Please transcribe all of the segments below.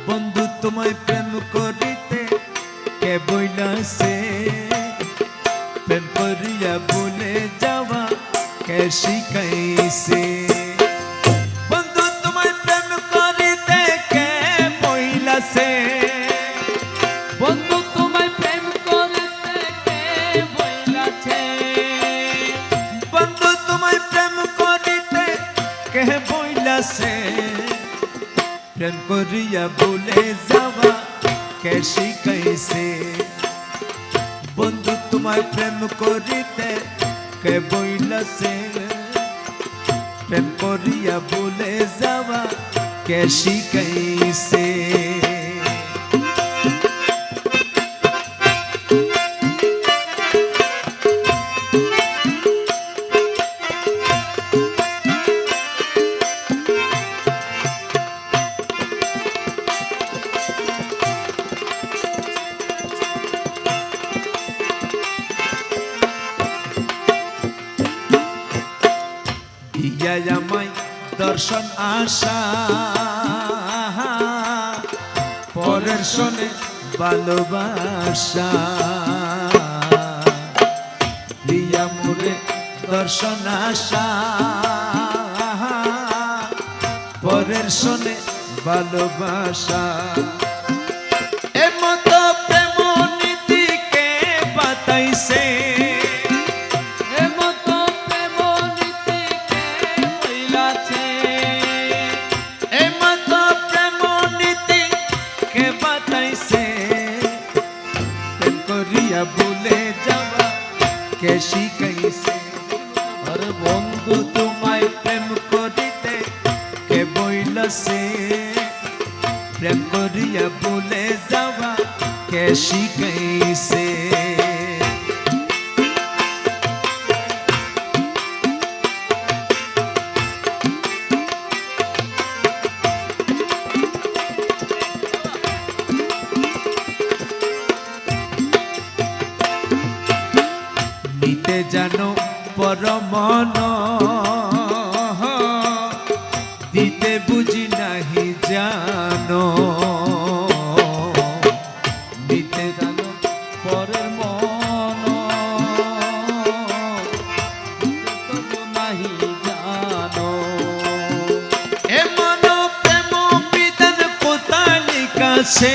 বন্ধু তোমায় প্রেম করিতে কে বইলাছে, প্রেম করিয়া ভুলে যাওয়া কে শিখাইছে। বন্ধু তোমায় প্রেম করিতে কে বইলাছে, বন্ধু তোমায় প্রেম করিতে কে বইলাছে, বন্ধু তোমায় প্রেম করিতে কে বইলাছে, প্রেম করিয়া ভুলে যাওয়া কে শিখাইছে। বন্ধু তোমায় প্রেম করিতে কে বইলাছে, প্রেম করিয়া ভুলে যাওয়া কে শিখাইছে। দিয়া আমায় দর্শন আশা, পরের শোনে ভালোবাসা। দিয়া মোরে দর্শন আশা, পরের শোনে ভালোবাসা। এমত প্রেম নীতিকে বাতাইছে, ভুলে যাওয়া কে শিখাইছে। আরে বন্ধু তোমায় প্রেম করিতে কে বইলাছে, প্রেম করিয়া ভুলে যাওয়া কে শিখাইছে। নিতে জানো পরমন, দিতে বুঝি নাহি জানো। নিতে জানো পরের মন, দিতে নাহি জানো। এমন প্রেম বিধান কোথায় লিখাছে,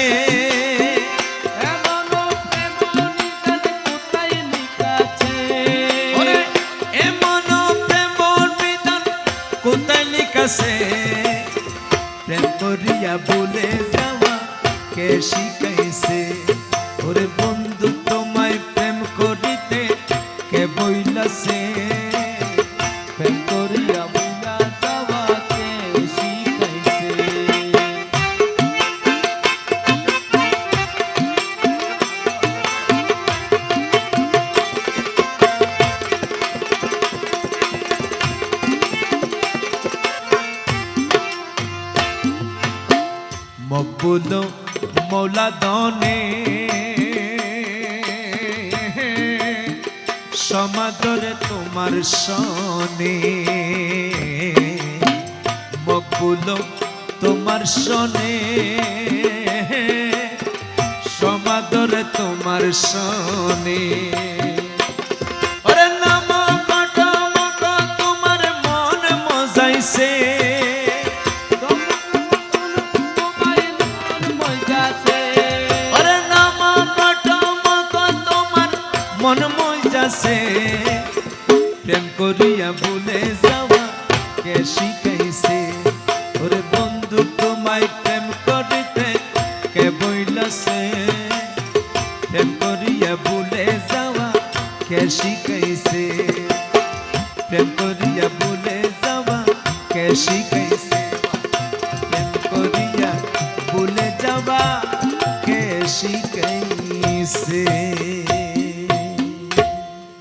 প্রেম করিয়া ভুলে যাওয়া কে শিখাইছে। ওরে বন্ধু তোমায় প্রেম করিতে কে বইলাছে, প্রেম করিয়া ভুলা যাওয়া কে শিখাইছে। মকবুল মৌলা দনে সমাদরে তোমার সনে, মকবুল তোমার সনে সমাদরে তোমার সনে। ওরে নাম কাটা মাটা তোমার মন মজাইছে, মন মজাছে। প্রেম করিয়া ভুলে যাওয়া কে শিখাইছে। ওরে বন্ধু তোমায় প্রেম করিতে কে বইলাছে, প্রেম করিয়া ভুলে যাওয়া কে শিখাইছে। প্রেম করিয়া ভুলে যাওয়া কে শিখাইছে। প্রেম করিয়া ভুলে যাওয়া কে শিখাইছে।